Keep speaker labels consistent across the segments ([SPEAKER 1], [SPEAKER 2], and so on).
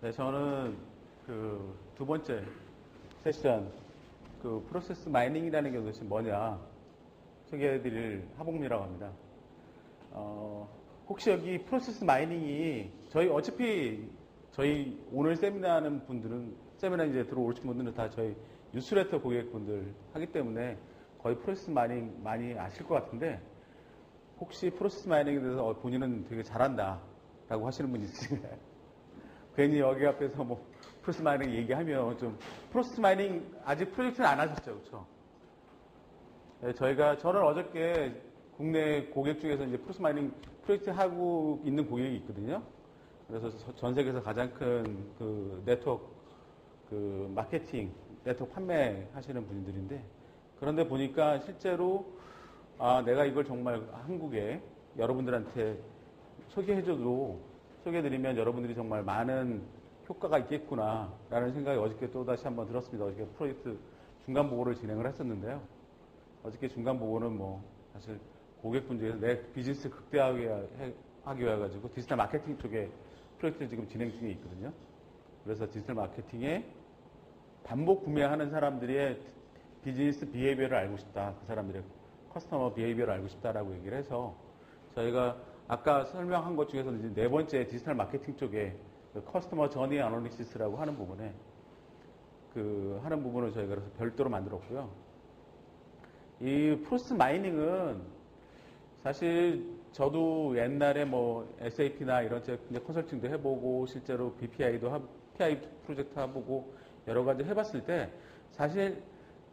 [SPEAKER 1] 네, 저는 그 두 번째 세션, 그 프로세스 마이닝이라는 게 도대체 뭐냐 소개해드릴 하봉미라고 합니다. 혹시 여기 프로세스 마이닝이 어차피 저희 오늘 세미나 하는 분들은, 세미나 이제 들어오신 분들은 다 저희 뉴스레터 고객분들 하기 때문에 거의 프로세스 마이닝 많이 아실 것 같은데, 혹시 프로세스 마이닝에 대해서 본인은 되게 잘한다 라고 하시는 분 있으신가요? 괜히 여기 앞에서 뭐 프로세스 마이닝 얘기하면 좀, 프로세스 마이닝 아직 프로젝트는 안 하셨죠, 그렇죠? 네, 저는 어저께 국내 고객 중에서 이제 프로세스 마이닝 프로젝트 하고 있는 고객이 있거든요. 그래서 전 세계에서 가장 큰 그 네트워크 그 마케팅, 네트워크 판매 하시는 분들인데, 그런데 보니까 실제로 내가 이걸 정말 한국에 여러분들한테 소개해드리면 여러분들이 정말 많은 효과가 있겠구나라는 생각이 어저께 또 다시 한번 들었습니다. 어저께 프로젝트 중간 보고를 진행을 했었는데요. 어저께 중간 보고는 뭐 사실 고객분 중에서 내 비즈니스 극대화하기 위해 가지고 디지털 마케팅 쪽에 프로젝트를 지금 진행 중에 있거든요. 그래서 디지털 마케팅에 반복 구매하는 사람들의 비즈니스 비헤이비어를 알고 싶다. 그 사람들의 커스터머 비헤이비어를 알고 싶다라고 얘기를 해서, 저희가 아까 설명한 것 중에서는 이제 네 번째 디지털 마케팅 쪽에 그 커스터머 저니 애널리시스라고 하는 부분에 하는 부분을 저희가 그래서 별도로 만들었고요. 이 프로세스 마이닝은 사실 저도 옛날에 뭐 SAP나 이런 컨설팅도 해보고 실제로 PI 프로젝트 해보고 여러 가지 해봤을 때, 사실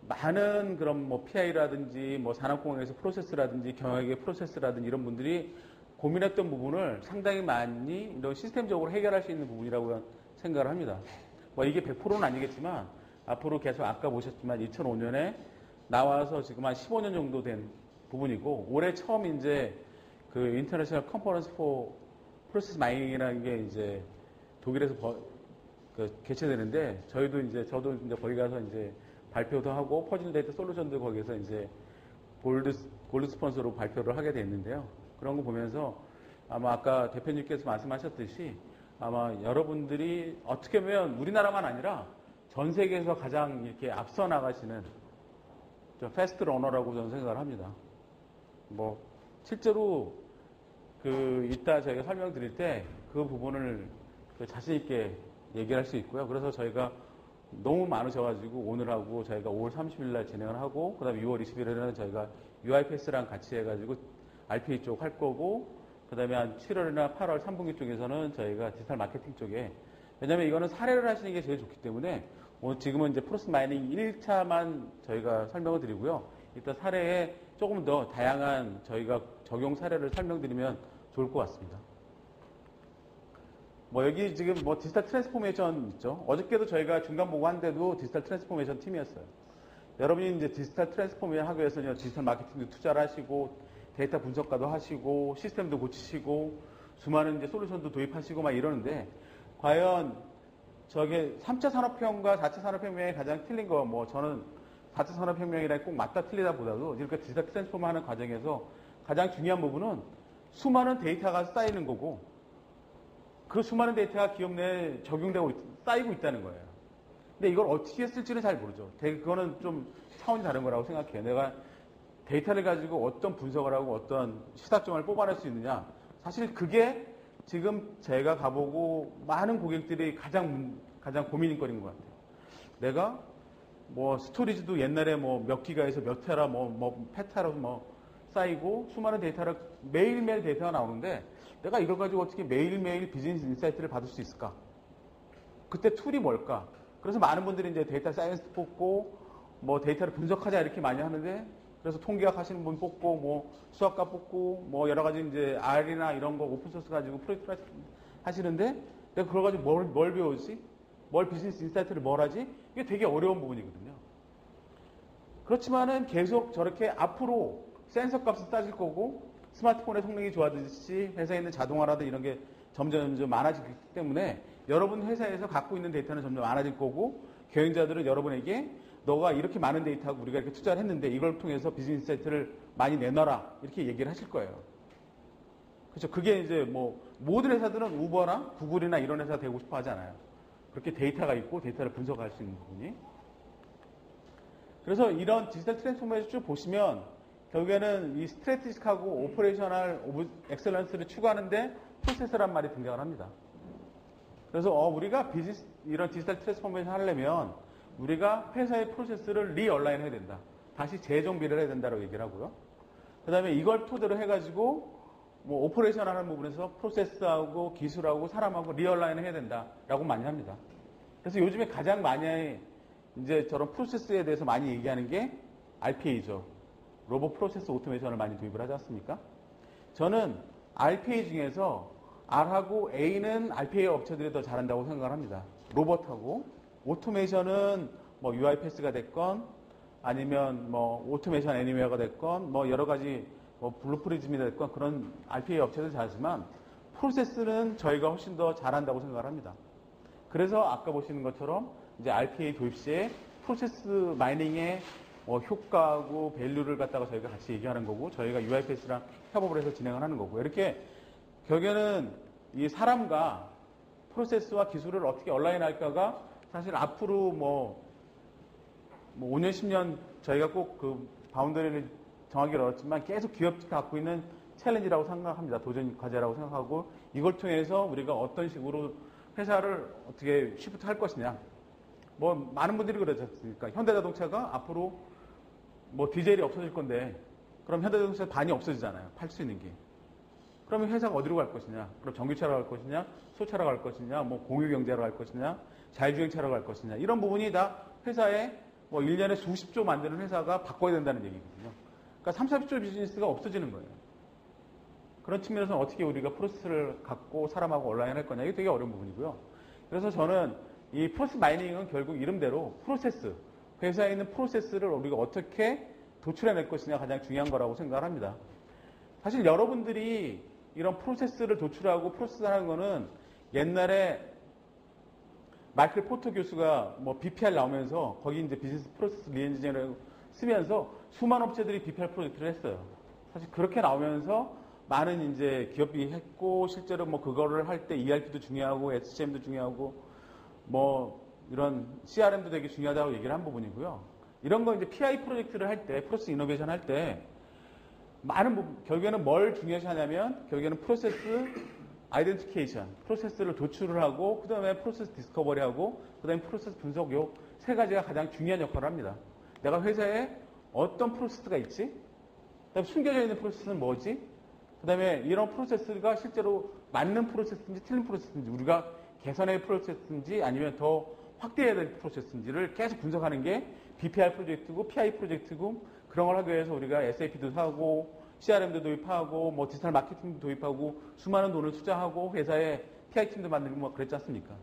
[SPEAKER 1] 많은 그런 뭐 PI라든지 뭐 산업공학에서 프로세스라든지 경영의 프로세스라든지 이런 분들이 고민했던 부분을 상당히 많이 이런 시스템적으로 해결할 수 있는 부분이라고 생각을 합니다. 뭐 이게 100%는 아니겠지만 앞으로 계속 아까 보셨지만 2005년에 나와서 지금 한 15년 정도 된 부분이고, 올해 처음 이제 그 인터내셔널 컨퍼런스 포 프로세스 마이닝이라는 게 이제 독일에서 개최되는데, 저도 이제 거기 가서 이제 발표도 하고 퍼즐 데이터 솔루션도 거기에서 이제 골드 스폰서로 발표를 하게 됐는데요. 그런 거 보면서 아마 아까 대표님께서 말씀하셨듯이 아마 여러분들이 어떻게 보면 우리나라만 아니라 전 세계에서 가장 이렇게 앞서 나가시는 좀 패스트 러너라고 저는 생각을 합니다. 뭐 실제로 이따 저희가 설명드릴 때 그 부분을 자신 있게 얘기를 할 수 있고요. 그래서 저희가 너무 많으셔가지고 오늘하고 저희가 5월 30일 날 진행을 하고, 그 다음에 6월 21일에는 저희가 UiPath랑 같이 해가지고 RPA 쪽 할 거고, 그 다음에 한 7월이나 8월 3분기 쪽에서는 저희가 디지털 마케팅 쪽에, 왜냐면 이거는 사례를 하시는 게 제일 좋기 때문에 오늘 지금은 이제 프로세스 마이닝 1차만 저희가 설명을 드리고요. 이따 사례에 조금 더 다양한 저희가 적용 사례를 설명드리면 좋을 것 같습니다. 뭐 여기 지금 뭐 디지털 트랜스포메이션 있죠. 어저께도 저희가 중간 보고 한데도 디지털 트랜스포메이션 팀이었어요. 여러분이 이제 디지털 트랜스포메이션 하기 위해서 디지털 마케팅도 투자를 하시고, 데이터 분석가도 하시고, 시스템도 고치시고, 수많은 이제 솔루션도 도입하시고 막 이러는데, 과연 저게 3차 산업혁명과 4차 산업혁명의 가장 틀린 거, 뭐 저는 4차 산업혁명이랑 꼭 맞다 틀리다 보다도 이렇게 디지털 트랜스포메이션 하는 과정에서 가장 중요한 부분은 수많은 데이터가 쌓이는 거고, 그 수많은 데이터가 기업 내에 쌓이고 있다는 거예요. 근데 이걸 어떻게 쓸지는 잘 모르죠. 그거는 좀 차원이 다른 거라고 생각해요. 내가 데이터를 가지고 어떤 분석을 하고 어떤 시사점을 뽑아낼 수 있느냐. 사실 그게 지금 제가 가보고 많은 고객들이 가장 고민거리인 것 같아요. 내가 뭐 스토리지도 옛날에 뭐 몇 기가에서 몇 테라 뭐 페타로 뭐 쌓이고 수많은 데이터를 매일매일 데이터가 나오는데, 내가 이걸 가지고 어떻게 매일매일 비즈니스 인사이트를 받을 수 있을까? 그때 툴이 뭘까? 그래서 많은 분들이 이제 데이터 사이언스 뽑고 뭐 데이터를 분석하자 이렇게 많이 하는데, 그래서 통계학 하시는 분 뽑고 뭐 수학과 뽑고 뭐 여러 가지 이제 R이나 이런 거 오픈소스 가지고 프로젝트 하시는데, 내가 그걸 가지고 뭘 배우지? 뭘 비즈니스 인사이트를 뭘 하지? 이게 되게 어려운 부분이거든요. 그렇지만은 계속 저렇게 앞으로 센서 값은 따질 거고, 스마트폰의 성능이 좋아지듯이 회사에 있는 자동화라든 이런 게 점점 많아지기 때문에 여러분 회사에서 갖고 있는 데이터는 점점 많아질 거고, 경영자들은 여러분에게 너가 이렇게 많은 데이터하고 우리가 이렇게 투자를 했는데 이걸 통해서 비즈니스 인사이트를 많이 내놔라 이렇게 얘기를 하실 거예요. 그렇죠. 그게 이제 뭐 모든 회사들은 우버나 구글이나 이런 회사 되고 싶어 하잖아요. 그렇게 데이터가 있고 데이터를 분석할 수 있는 부분이. 그래서 이런 디지털 트랜스포메이션 쭉 보시면 결국에는 이 스트래티직하고 오퍼레이셔널 엑셀런스를 추구하는데 프로세스란 말이 등장을 합니다. 그래서 우리가 이런 디지털 트랜스포메이션 하려면 우리가 회사의 프로세스를 리얼라인 해야 된다. 다시 재정비를 해야 된다고 얘기를 하고요. 그 다음에 이걸 토대로 해가지고 뭐 오퍼레이션 하는 부분에서 프로세스하고 기술하고 사람하고 리얼라인을 해야 된다라고 많이 합니다. 그래서 요즘에 가장 많이 이제 저런 프로세스에 대해서 많이 얘기하는 게 RPA죠. 로봇 프로세스 오토메이션을 많이 도입을 하지 않습니까? 저는 RPA 중에서 R하고 A는 RPA 업체들이 더 잘한다고 생각을 합니다. 로봇하고 오토메이션은 뭐 UiPath가 됐건 아니면 뭐 오토메이션 애니웨어가 됐건 뭐 여러 가지 뭐 블루프리즘이 됐건 그런 RPA 업체들 잘하지만 프로세스는 저희가 훨씬 더 잘한다고 생각을 합니다. 그래서 아까 보시는 것처럼 이제 RPA 도입 시에 프로세스 마이닝의 효과하고 밸류를 갖다가 저희가 같이 얘기하는 거고 저희가 UiPath랑 협업을 해서 진행을 하는 거고 이렇게 결국에는 이 사람과 프로세스와 기술을 어떻게 얼라인할까가 사실 앞으로 뭐 5년, 10년 저희가 꼭 그 바운더리를 정하기 어렵지만 계속 기업이 갖고 있는 챌린지라고 생각합니다. 도전 과제라고 생각하고 이걸 통해서 우리가 어떤 식으로 회사를 어떻게 쉬프트 할 것이냐. 뭐 많은 분들이 그러지 않습니까? 현대자동차가 앞으로 뭐 디젤이 없어질 건데 그럼 현대자동차 반이 없어지잖아요. 팔 수 있는 게. 그러면 회사가 어디로 갈 것이냐? 그럼 전기차로 갈 것이냐? 소차로 갈 것이냐? 뭐 공유경제로 갈 것이냐? 자율주행차로 갈 것이냐? 이런 부분이 다 회사에 뭐 1년에 수십조 만드는 회사가 바꿔야 된다는 얘기거든요. 그러니까 3, 40조 비즈니스가 없어지는 거예요. 그런 측면에서는 어떻게 우리가 프로세스를 갖고 사람하고 온라인 할 거냐? 이게 되게 어려운 부분이고요. 그래서 저는 이 프로세스 마이닝은 결국 이름대로 프로세스, 회사에 있는 프로세스를 우리가 어떻게 도출해낼 것이냐 가장 중요한 거라고 생각을 합니다. 사실 여러분들이 이런 프로세스를 도출하고 프로세스하는 거는 옛날에 마이클 포터 교수가 뭐 BPR 나오면서 거기 이제 비즈니스 프로세스 리엔지니어를 쓰면서 수많은 업체들이 BPR 프로젝트를 했어요. 사실 그렇게 나오면서 많은 이제 기업이 했고 실제로 뭐 그거를 할 때 ERP도 중요하고 SCM도 중요하고 뭐 이런 CRM도 되게 중요하다고 얘기를 한 부분이고요. 이런 거 이제 PI 프로젝트를 할 때 프로세스 이노베이션 할 때 많은 부분 결국에는 뭘 중요시 하냐면 결국에는 프로세스 아이덴티케이션, 프로세스를 도출을 하고 그 다음에 프로세스 디스커버리하고 그 다음에 프로세스 분석 요 세 가지가 가장 중요한 역할을 합니다. 내가 회사에 어떤 프로세스가 있지? 그 다음에 숨겨져 있는 프로세스는 뭐지? 그 다음에 이런 프로세스가 실제로 맞는 프로세스인지 틀린 프로세스인지 우리가 개선의 프로세스인지 아니면 더 확대해야 될 프로세스인지를 계속 분석하는 게 BPR 프로젝트고 PI 프로젝트고 그런 걸 하기 위해서 우리가 SAP도 사고 CRM도 도입하고 뭐 디지털 마케팅도 도입하고 수많은 돈을 투자하고 회사에 PI 팀도 만들고 뭐 그랬지 않습니까?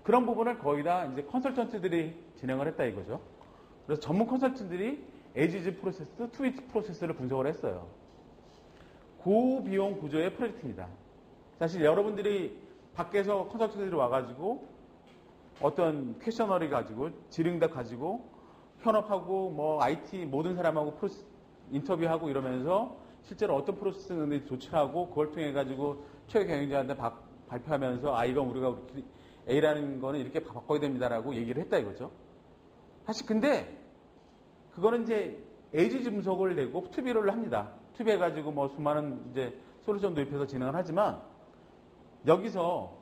[SPEAKER 1] 그런 부분을 거의 다 이제 컨설턴트들이 진행을 했다 이거죠. 그래서 전문 컨설턴트들이 에이지즈 프로세스, 투위치 프로세스를 분석을 했어요. 고비용 구조의 프로젝트입니다. 사실 여러분들이 밖에서 컨설턴트들이 와가지고 어떤 퀘셔너리 가지고 질의응답 가지고 현업하고 뭐 IT 모든 사람하고 인터뷰하고 이러면서 실제로 어떤 프로세스를 도출하고 그걸 통해 가지고 최고 경영자한테 발표하면서 이건 우리가 A라는 거는 이렇게 바꿔야 됩니다라고 얘기를 했다 이거죠. 사실 근데 그거는 이제 에이지즈 분석을 내고 투비를 합니다. 투비 해가지고 뭐 수많은 이제 솔루션 도입해서 진행을 하지만 여기서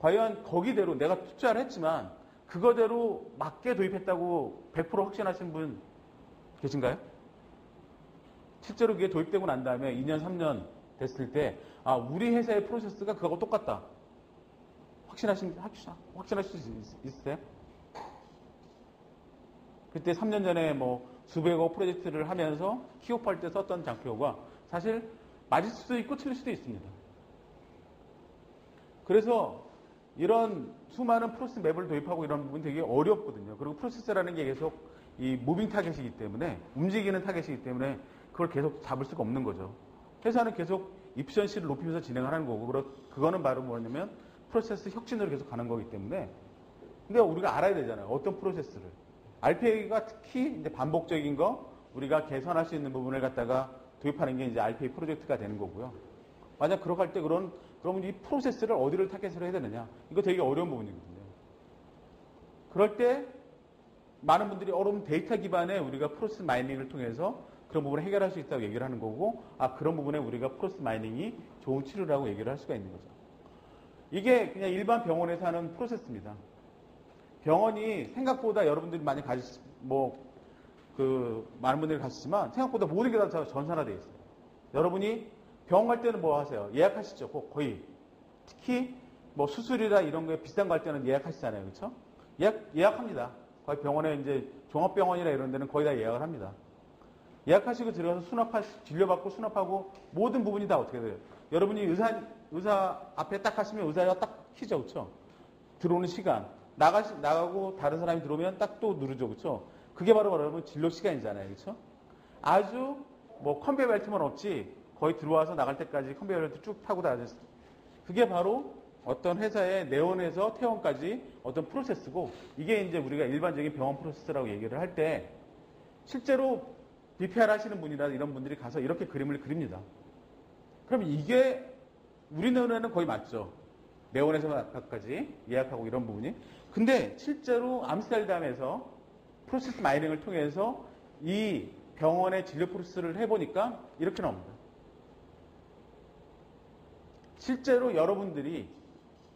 [SPEAKER 1] 과연 거기대로 내가 투자를 했지만 그거대로 맞게 도입했다고 100% 확신하신 분 계신가요? 실제로 그게 도입되고 난 다음에 2년, 3년 됐을 때 우리 회사의 프로세스가 그거하고 똑같다. 확신하실 수 있으세요? 그때 3년 전에 뭐 수백억 프로젝트를 하면서 키오프할 때 썼던 장표가 사실 맞을 수도 있고 틀릴 수도 있습니다. 그래서 이런 수많은 프로세스 맵을 도입하고 이런 부분 되게 어렵거든요. 그리고 프로세스라는 게 계속 이 무빙 타겟이기 때문에 움직이는 타겟이기 때문에 그걸 계속 잡을 수가 없는 거죠. 회사는 계속 이피션시를 높이면서 진행하는 거고 그거는 바로 뭐냐면 프로세스 혁신으로 계속 가는 거기 때문에 근데 우리가 알아야 되잖아요. 어떤 프로세스를. RPA가 특히 이제 반복적인 거 우리가 개선할 수 있는 부분을 갖다가 도입하는 게 이제 RPA 프로젝트가 되는 거고요. 만약 그렇게 할 때 그러면 이 프로세스를 어디를 타겟으로 해야 되느냐. 이거 되게 어려운 부분이거든요. 그럴 때 많은 분들이 여러분 데이터 기반의 우리가 프로세스 마이닝을 통해서 그런 부분을 해결할 수 있다고 얘기를 하는 거고, 그런 부분에 우리가 프로세스 마이닝이 좋은 치료라고 얘기를 할 수가 있는 거죠. 이게 그냥 일반 병원에서 하는 프로세스입니다. 병원이 생각보다 여러분들이 많이 많은 분들이 가시지만 생각보다 모든 게 다 전산화되어 있어요. 여러분이 병원 갈 때는 뭐 하세요? 예약하시죠? 거의. 특히 뭐 수술이라 이런 거에 비싼 거 할 때는 예약하시잖아요. 그렇죠? 예약합니다. 거의 병원에 이제 종합병원이나 이런 데는 거의 다 예약을 합니다. 예약하시고 들어가서 진료받고 수납하고 모든 부분이 다 어떻게 돼요? 여러분이 의사 앞에 딱 하시면 의사가 딱 키죠. 그렇죠? 들어오는 시간. 나가고 다른 사람이 들어오면 딱 또 누르죠. 그렇죠? 그게 바로 여러분 진료 시간이잖아요. 그렇죠? 아주 뭐 컨베이어 벨트만 없지 거의 들어와서 나갈 때까지 컨베이어 벨트 쭉 타고 다녔어요. 그게 바로 어떤 회사의 내원에서 퇴원까지 어떤 프로세스고, 이게 이제 우리가 일반적인 병원 프로세스라고 얘기를 할 때 실제로 BPR 하시는 분이나 이런 분들이 가서 이렇게 그림을 그립니다. 그럼 이게 우리 내원에는 거의 맞죠. 내원에서까지 예약하고 이런 부분이. 근데 실제로 암스테르담에서 프로세스 마이닝을 통해서 이 병원의 진료 프로세스를 해보니까 이렇게 나옵니다. 실제로 여러분들이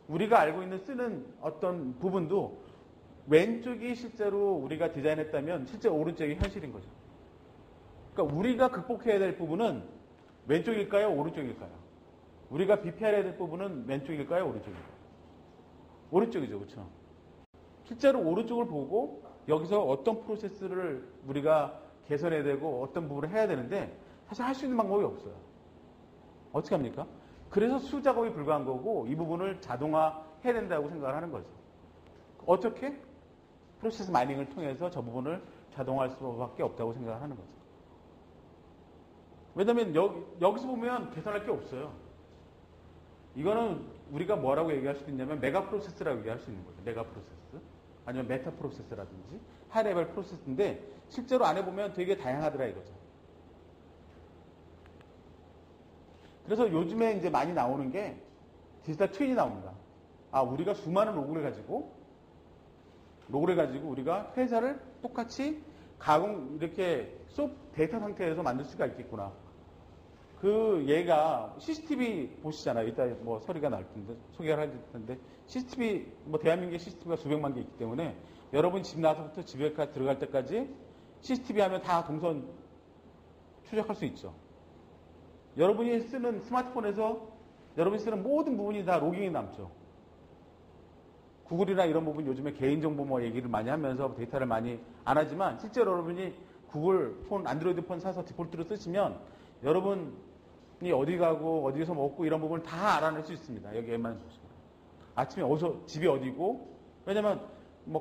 [SPEAKER 1] 우리가 알고 있는 쓰는 어떤 부분도 왼쪽이 실제로 우리가 디자인했다면 실제 오른쪽이 현실인 거죠. 그러니까 우리가 극복해야 될 부분은 왼쪽일까요? 오른쪽일까요? 우리가 BPR해야 될 부분은 왼쪽일까요? 오른쪽일까요? 오른쪽이죠. 그렇죠? 실제로 오른쪽을 보고 여기서 어떤 프로세스를 우리가 개선해야 되고 어떤 부분을 해야 되는데 사실 할 수 있는 방법이 없어요. 어떻게 합니까? 그래서 수작업이 불가한 거고 이 부분을 자동화해야 된다고 생각을 하는 거죠. 어떻게? 프로세스 마이닝을 통해서 저 부분을 자동화할 수밖에 없다고 생각을 하는 거죠. 왜냐하면 여기서 보면 개선할 게 없어요. 이거는 우리가 뭐라고 얘기할 수도 있냐면 메가 프로세스라고 얘기할 수 있는 거죠. 메가 프로세스. 아니면 메타 프로세스라든지 하이 레벨 프로세스인데 실제로 안 해보면 되게 다양하더라 이거죠. 그래서 요즘에 이제 많이 나오는 게 디지털 트윈이 나옵니다. 우리가 수많은 로그를 가지고 우리가 회사를 똑같이 이렇게 데이터 상태에서 만들 수가 있겠구나. 얘가 CCTV 보시잖아요. 이따 뭐 소리가 날 텐데, 소개를 할 텐데, CCTV, 대한민국의 CCTV가 수백만 개 있기 때문에 여러분 집 나서부터 집에 들어갈 때까지 CCTV 하면 다 동선 추적할 수 있죠. 여러분이 쓰는 스마트폰에서 여러분이 쓰는 모든 부분이 다 로깅이 남죠. 구글이나 이런 부분 요즘에 개인정보 얘기를 많이 하면서 데이터를 많이 안 하지만 실제로 여러분이 구글 폰, 안드로이드 폰 사서 디폴트로 쓰시면 여러분이 어디 가고 어디서 먹고 이런 부분을 다 알아낼 수 있습니다. 여기에만 보시면. 아침에 집이 어디고, 왜냐면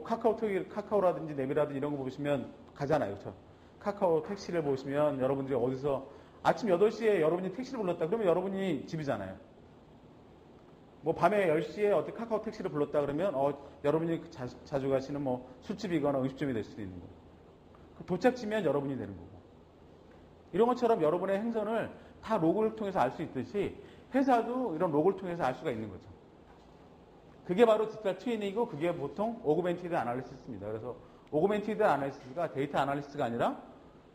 [SPEAKER 1] 카카오라든지 앱이라든지 이런 거 보시면 가잖아요. 그렇죠? 카카오 택시를 보시면 여러분들이 어디서 아침 8시에 여러분이 택시를 불렀다. 그러면 여러분이 집이잖아요. 밤에 10시에 어떤 카카오 택시를 불렀다 그러면 여러분이 자주 가시는 술집이거나 음식점이 될 수도 있는 거예요. 도착지면 여러분이 되는 거고. 이런 것처럼 여러분의 행선을 다 로그를 통해서 알 수 있듯이 회사도 이런 로그를 통해서 알 수가 있는 거죠. 그게 바로 디지털 트윈이고 그게 보통 오그멘티드 아날리시스입니다. 그래서 오그멘티드 아날리시스가 데이터 아날리시스가 아니라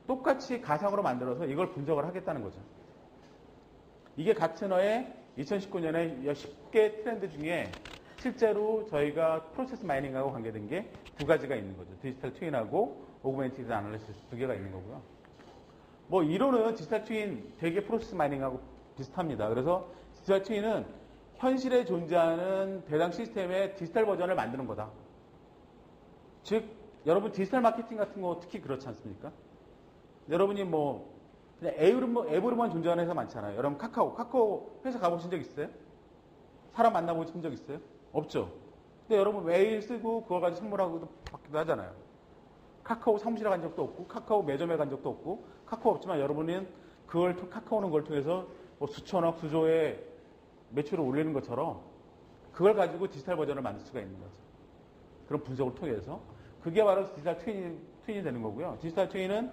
[SPEAKER 1] 똑같이 가상으로 만들어서 이걸 분석을 하겠다는 거죠. 이게 가트너의 2019년에 10개 트렌드 중에 실제로 저희가 프로세스 마이닝하고 관계된 게 두 가지가 있는 거죠. 디지털 트윈하고 오그멘티드 아날리시스 두 개가 있는 거고요. 이론은 디지털 트윈 되게 프로세스 마이닝하고 비슷합니다. 그래서 디지털 트윈은 현실에 존재하는 대상 시스템의 디지털 버전을 만드는 거다. 즉, 여러분 디지털 마케팅 같은 거 특히 그렇지 않습니까? 여러분이 그냥 앱으로만 존재하는 회사 많잖아요. 여러분 카카오 회사 가보신 적 있어요? 사람 만나보신 적 있어요? 없죠. 근데 여러분 메일 쓰고 그걸 가지고 선물하고 받기도 하잖아요. 카카오 사무실에 간 적도 없고 카카오 매점에 간 적도 없고 카카오 없지만 여러분은 카카오는 그걸 통해서 수천억 수조의 매출을 올리는 것처럼 그걸 가지고 디지털 버전을 만들 수가 있는 거죠. 그런 분석을 통해서 그게 바로 디지털 트윈이 되는 거고요. 디지털 트윈은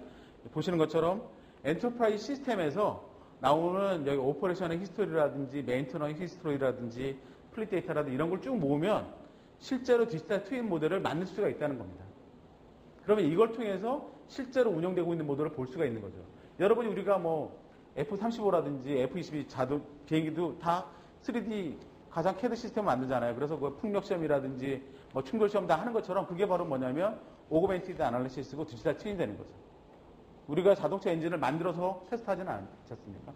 [SPEAKER 1] 보시는 것처럼 엔터프라이즈 시스템에서 나오는 여기 오퍼레이션의 히스토리라든지 메인터넌스 히스토리라든지 플릿 데이터라든지 이런 걸 쭉 모으면 실제로 디지털 트윈 모델을 만들 수가 있다는 겁니다. 그러면 이걸 통해서 실제로 운영되고 있는 모델을 볼 수가 있는 거죠. 여러분이 우리가 뭐 F-35라든지 F-22 비행기도 다 3D 가상 CAD 시스템을 만들잖아요. 그래서 그 풍력 시험이라든지 뭐 충돌 시험 다 하는 것처럼 그게 바로 뭐냐면 오그멘티드 아날리시스고 디지털 트윈이 되는 거죠. 우리가 자동차 엔진을 만들어서 테스트하지는 않지 않습니까?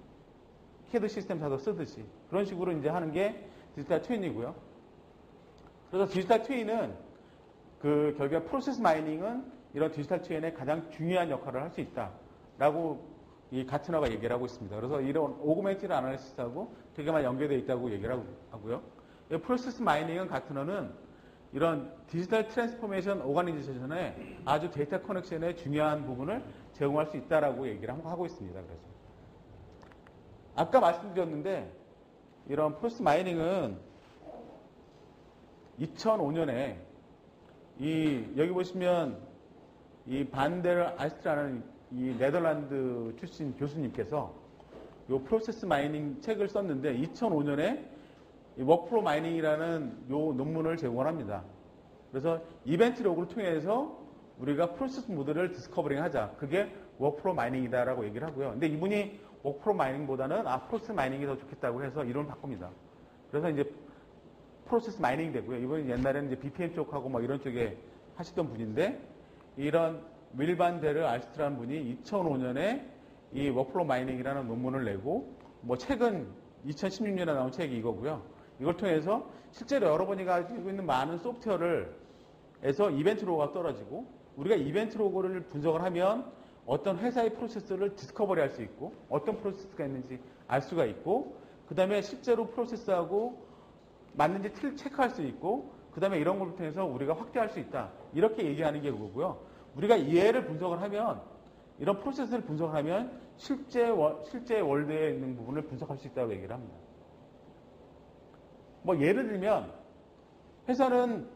[SPEAKER 1] CAD 시스템 사서 쓰듯이 그런 식으로 이제 하는 게 디지털 트윈이고요. 그래서 디지털 트윈은 그 결국에 프로세스 마이닝은 이런 디지털 트윈의 가장 중요한 역할을 할 수 있다라고 이 가트너가 얘기를 하고 있습니다. 그래서 이런 오그멘티드 아날리시스하고 되게 많이 연계되어 있다고 얘기를 하고요. 이 프로세스 마이닝은 가트너는 이런 디지털 트랜스포메이션 오가니제이션의 아주 데이터 커넥션의 중요한 부분을 제공할 수 있다라고 얘기를 하고 있습니다. 그래서 아까 말씀드렸는데 이런 프로세스 마이닝은 2005년에 여기 보시면 이 반데르 알스트라는 이 네덜란드 출신 교수님께서 이 프로세스 마이닝 책을 썼는데 2005년에 이 워크플로우 마이닝이라는 이 논문을 제공을 합니다. 그래서 이벤트 로그를 통해서 우리가 프로세스 모델을 디스커버링 하자. 그게 워크플로우 마이닝이다라고 얘기를 하고요. 근데 이분이 워크플로우 마이닝보다는 프로세스 마이닝이 더 좋겠다고 해서 이름을 바꿉니다. 그래서 이제 프로세스 마이닝이 되고요. 이분이 옛날에는 이제 BPM 쪽하고 뭐 이런 쪽에 하시던 분인데 이런 밀반데르 알스트라는 분이 2005년에 이 워크플로우 마이닝이라는 논문을 내고 뭐 최근 2016년에 나온 책이 이거고요. 이걸 통해서 실제로 여러분이 가지고 있는 많은 소프트웨어에서 이벤트 로그가 떨어지고 우리가 이벤트 로그를 분석을 하면 어떤 회사의 프로세스를 디스커버리 할 수 있고 어떤 프로세스가 있는지 알 수가 있고 그 다음에 실제로 프로세스하고 맞는지 체크할 수 있고 그 다음에 이런 걸 통해서 우리가 확대할 수 있다. 이렇게 얘기하는 게 그거고요. 우리가 얘를 분석을 하면 이런 프로세스를 분석을 하면 실제 월드에 있는 부분을 분석할 수 있다고 얘기를 합니다. 뭐 예를 들면 회사는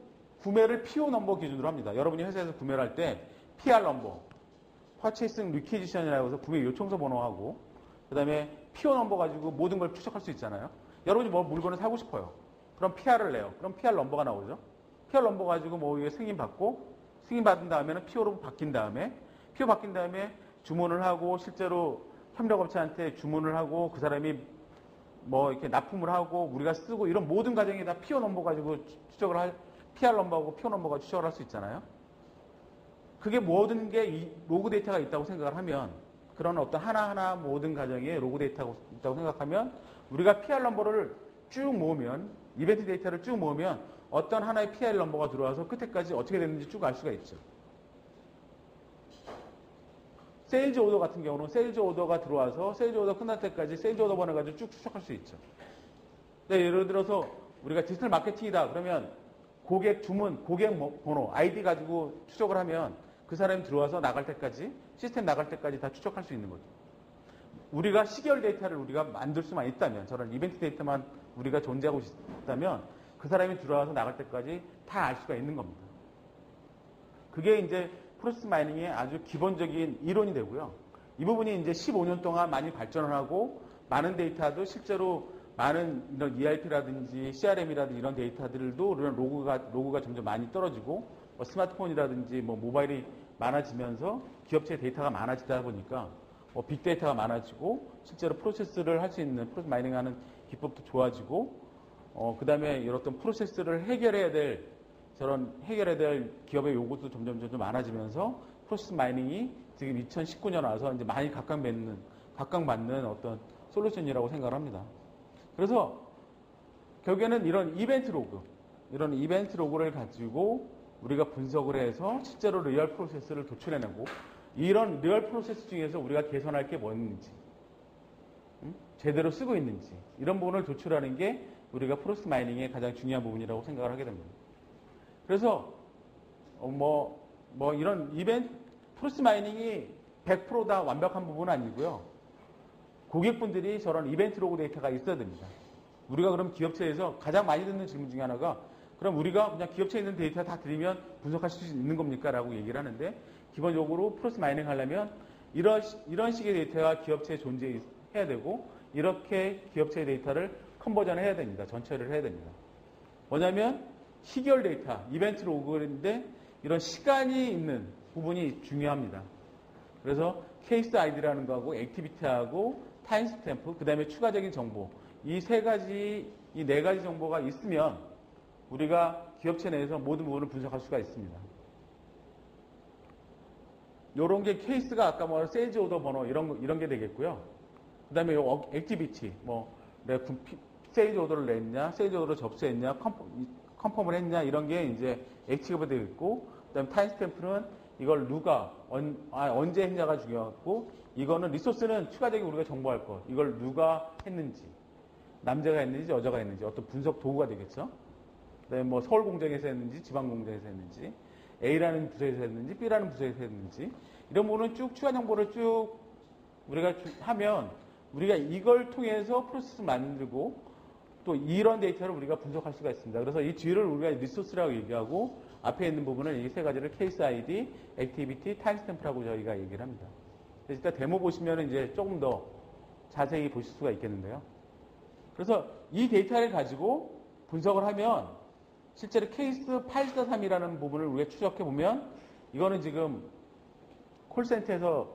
[SPEAKER 1] 구매를 PO 넘버 기준으로 합니다. 여러분이 회사에서 구매를 할 때 PR 넘버, Purchasing Requisition이라고 해서 구매 요청서 번호하고 그 다음에 PO 넘버 가지고 모든 걸 추적할 수 있잖아요. 여러분이 뭐 물건을 사고 싶어요. 그럼 PR을 내요. 그럼 PR 넘버가 나오죠. PR 넘버 가지고 뭐 이게 승인받은 다음에는 PO로 바뀐 다음에 PO 바뀐 다음에 주문을 하고 실제로 협력업체한테 주문을 하고 그 사람이 뭐 이렇게 납품을 하고 우리가 쓰고 이런 모든 과정이 다 PO 넘버 가지고 PR 넘버하고 PO 넘버가 추적을 할 수 있잖아요. 그게 모든 게 이 로그 데이터가 있다고 생각을 하면 그런 어떤 하나하나 모든 과정에 로그 데이터가 있다고 생각하면 우리가 PR 넘버를 쭉 모으면 이벤트 데이터를 쭉 모으면 어떤 하나의 PR 넘버가 들어와서 끝에까지 어떻게 됐는지 쭉 알 수가 있죠. 세일즈 오더 같은 경우는 세일즈 오더가 들어와서 세일즈 오더 끝날 때까지 세일즈 오더 번호 가지고 쭉 추적할 수 있죠. 네, 예를 들어서 우리가 디지털 마케팅이다 그러면 고객 주문, 고객 번호, 아이디 가지고 추적을 하면 그 사람이 들어와서 나갈 때까지 시스템 나갈 때까지 다 추적할 수 있는 거죠. 우리가 시계열 데이터를 우리가 만들 수만 있다면 저런 이벤트 데이터만 우리가 존재하고 있다면 그 사람이 들어와서 나갈 때까지 다 알 수가 있는 겁니다. 그게 이제 프로세스 마이닝의 아주 기본적인 이론이 되고요. 이 부분이 이제 15년 동안 많이 발전을 하고 많은 데이터도 실제로 많은 이런 ERP라든지 CRM이라든지 이런 데이터들도 이런 로그가 점점 많이 떨어지고 뭐 스마트폰이라든지 뭐 모바일이 많아지면서 기업체의 데이터가 많아지다 보니까 뭐 빅데이터가 많아지고 실제로 프로세스를 할 수 있는 프로세스 마이닝하는 기법도 좋아지고 그 다음에 이런 어떤 프로세스를 해결해야 될 기업의 요구도 점점 많아지면서 프로세스 마이닝이 지금 2019년 와서 이제 많이 각광받는 어떤 솔루션이라고 생각을 합니다. 그래서 결국에는 이런 이벤트 로그를 가지고 우리가 분석을 해서 실제로 리얼 프로세스를 도출해내고 이런 리얼 프로세스 중에서 우리가 개선할 게 뭐였는지 제대로 쓰고 있는지 이런 부분을 도출하는 게 우리가 프로세스 마이닝의 가장 중요한 부분이라고 생각을 하게 됩니다. 그래서 이런 프로세스 마이닝이 100% 다 완벽한 부분은 아니고요. 고객분들이 저런 이벤트 로그 데이터가 있어야 됩니다. 우리가 그럼 기업체에서 가장 많이 듣는 질문 중에 하나가 그럼 우리가 그냥 기업체에 있는 데이터 다 드리면 분석하실 수 있는 겁니까? 라고 얘기를 하는데 기본적으로 프로세스 마이닝 하려면 이런 식의 데이터가 기업체에 존재해야 되고 이렇게 기업체의 데이터를 컨버전을 해야 됩니다. 전처리를 해야 됩니다. 뭐냐면 시결 데이터, 이벤트 로그인데 이런 시간이 있는 부분이 중요합니다. 그래서 케이스 아이디라는 거하고 액티비티하고 타임 스탬프, 그 다음에 추가적인 정보, 이 네 가지 정보가 있으면 우리가 기업체 내에서 모든 부분을 분석할 수가 있습니다. 이런 게 케이스가 아까 뭐 세일즈 오더 번호 이런 게 되겠고요. 그 다음에 요 액티비티, 내가 세일즈 오더를 냈냐, 세일즈 오더를 접수했냐, 컨펌을 했냐, 이런 게 이제 액티브가 되겠고, 그 다음에 타임 스탬프는 이걸 누가, 언제 했냐가 중요하고, 이거는 리소스는 추가적인 우리가 정보할 거. 이걸 누가 했는지, 남자가 했는지, 여자가 했는지, 어떤 분석 도구가 되겠죠. 그 다음에 뭐 서울 공장에서 했는지, 지방 공장에서 했는지, A라는 부서에서 했는지, B라는 부서에서 했는지, 이런 부분은 쭉 추가 정보를 쭉 우리가 하면, 우리가 이걸 통해서 프로세스 만들고, 또 이런 데이터를 우리가 분석할 수가 있습니다. 그래서 이 뒤를 우리가 리소스라고 얘기하고, 앞에 있는 부분은 이 세 가지를 케이스 아이디, 액티비티, 타임 스탬프라고 저희가 얘기를 합니다. 일단 데모 보시면 이제 조금 더 자세히 보실 수가 있겠는데요. 그래서 이 데이터를 가지고 분석을 하면 실제로 케이스 8-3이라는 부분을 우리가 추적해 보면 이거는 지금 콜센터에서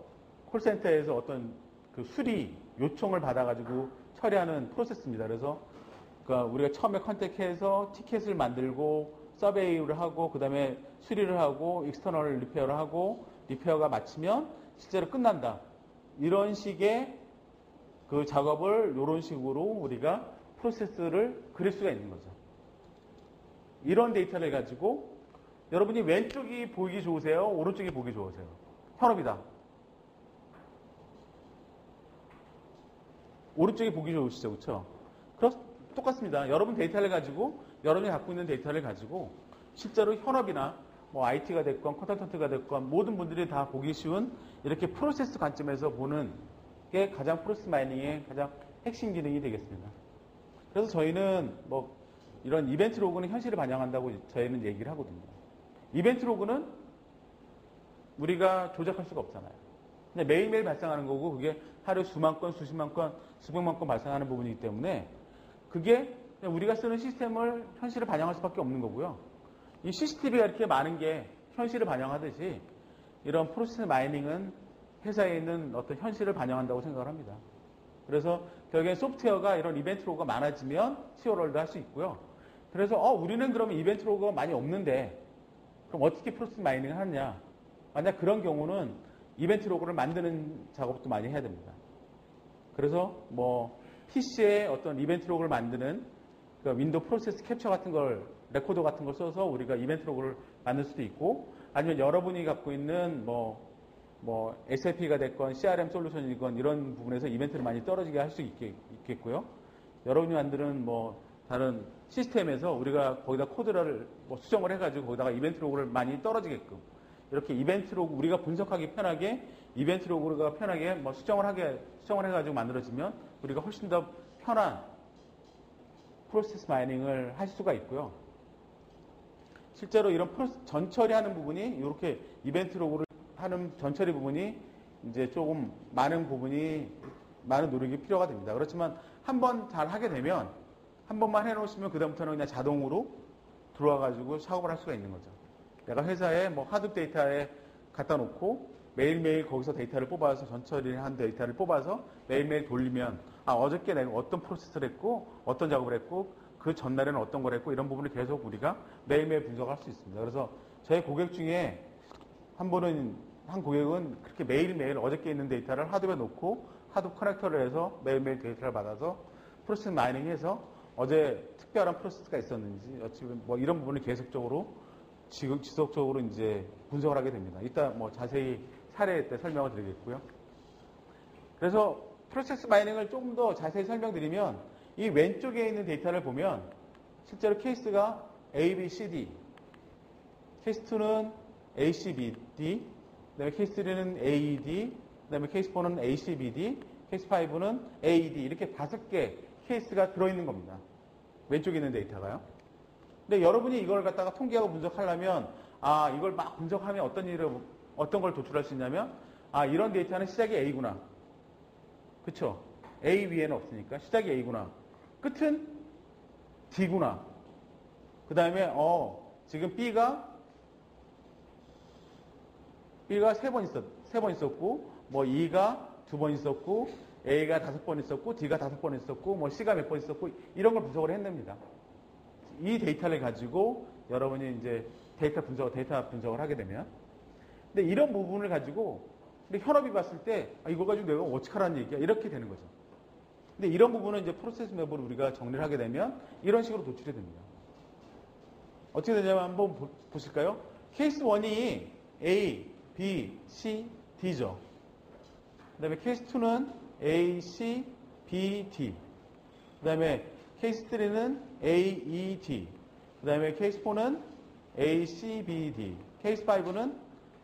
[SPEAKER 1] 어떤 그 수리 요청을 받아가지고 처리하는 프로세스입니다. 그래서 그러니까 우리가 처음에 컨택해서 티켓을 만들고 서베이를 하고 그 다음에 수리를 하고 익스터널 리페어를 하고 리페어가 마치면 실제로 끝난다. 이런 식의 그 작업을 이런 식으로 우리가 프로세스를 그릴 수가 있는 거죠. 이런 데이터를 가지고 여러분이 왼쪽이 보기 좋으세요? 오른쪽이 보기 좋으세요? 현업이다. 오른쪽이 보기 좋으시죠? 그렇죠? 똑같습니다. 여러분 데이터를 가지고 여러분이 갖고 있는 데이터를 가지고 실제로 현업이나 뭐 IT가 됐건 컨설턴트가 됐건 모든 분들이 다 보기 쉬운 이렇게 프로세스 관점에서 보는 게 가장 프로세스 마이닝의 가장 핵심 기능이 되겠습니다. 그래서 저희는 뭐 이런 이벤트 로그는 현실을 반영한다고 저희는 얘기를 하거든요. 이벤트 로그는 우리가 조작할 수가 없잖아요. 근데 매일매일 발생하는 거고 그게 하루 수만 건, 수십만 건, 수백만 건 발생하는 부분이기 때문에 그게 우리가 쓰는 시스템을 현실을 반영할 수밖에 없는 거고요. 이 CCTV가 이렇게 많은 게 현실을 반영하듯이 이런 프로세스 마이닝은 회사에 있는 어떤 현실을 반영한다고 생각을 합니다. 그래서 결국엔 소프트웨어가 이런 이벤트 로그가 많아지면 COR도 할 수 있고요. 그래서 우리는 그러면 이벤트 로그가 많이 없는데 그럼 어떻게 프로세스 마이닝을 하느냐. 만약 그런 경우는 이벤트 로그를 만드는 작업도 많이 해야 됩니다. 그래서 뭐 PC에 어떤 이벤트 로그를 만드는 그 윈도우 프로세스 캡처 같은 걸 레코더 같은 걸 써서 우리가 이벤트 로그를 만들 수도 있고 아니면 여러분이 갖고 있는 뭐 SAP가 됐건 CRM 솔루션이건 이런 부분에서 이벤트를 많이 떨어지게 할 수 있겠고요. 여러분이 만드는 뭐 다른 시스템에서 우리가 거기다 코드를 뭐 수정을 해가지고 거기다가 이벤트 로그를 많이 떨어지게끔 이렇게 이벤트 로그 우리가 분석하기 편하게 이벤트 로그가 편하게 뭐 수정을 해가지고 만들어지면 우리가 훨씬 더 편한 프로세스 마이닝을 할 수가 있고요. 실제로 이런 전처리하는 부분이 이렇게 이벤트 로그를 하는 전처리 부분이 이제 조금 많은 노력이 필요가 됩니다. 그렇지만 한번 잘 하게 되면 한 번만 해놓으시면 그다음부터는 그냥 자동으로 들어와가지고 작업을 할 수가 있는 거죠. 내가 회사에 뭐 하드 데이터에 갖다 놓고 매일매일 거기서 데이터를 뽑아서 전처리를 한 데이터를 뽑아서 매일매일 돌리면 어저께 내가 어떤 프로세스를 했고 어떤 작업을 했고 그 전날에는 어떤 걸 했고 이런 부분을 계속 우리가 매일매일 분석할 수 있습니다. 그래서 저희 고객 중에 한 고객은 그렇게 매일매일 어저께 있는 데이터를 하드에 놓고 하드 커넥터를 해서 매일매일 데이터를 받아서 프로세스 마이닝해서 어제 특별한 프로세스가 있었는지 어찌보면 뭐 이런 부분을 계속적으로 지속적으로 이제 분석을 하게 됩니다. 이따 뭐 자세히 사례 때 설명을 드리겠고요. 그래서 프로세스 마이닝을 조금 더 자세히 설명드리면 이 왼쪽에 있는 데이터를 보면 실제로 케이스가 A, B, C, D 케이스 2는 A, C, B, D 그 다음에 케이스 3는 A, D 그 다음에 케이스 4는 A, C, B, D 케이스 5는 A, D 이렇게 5개 케이스가 들어있는 겁니다. 왼쪽에 있는 데이터가요. 근데 여러분이 이걸 갖다가 통계하고 분석하려면 이걸 막 분석하면 어떤 걸 도출할 수 있냐면 이런 데이터는 시작이 A구나. 그쵸? A 위에는 없으니까 시작이 A구나. 끝은 D구나. 그 다음에 지금 B가 3번 있었고, 뭐 E가 2번 있었고, A가 5번 있었고, D가 5번 있었고, 뭐 C가 몇 번 있었고, 이런 걸 분석을 해냅니다. 이 데이터를 가지고 여러분이 이제 데이터 분석을 하게 되면. 근데 이런 부분을 가지고, 근데 현업이 봤을 때, 이거 가지고 내가 어떡하라는 얘기야? 이렇게 되는 거죠. 근데 이런 부분은 이제 프로세스 맵으로 우리가 정리를 하게 되면 이런 식으로 도출이 됩니다. 어떻게 되냐면 한번 보실까요? 케이스 1이 A, B, C, D죠. 그 다음에 케이스 2는 A, C, B, D. 그 다음에 케이스 3는 A, E, D. 그 다음에 케이스 4는 A, C, B, D. 케이스 5는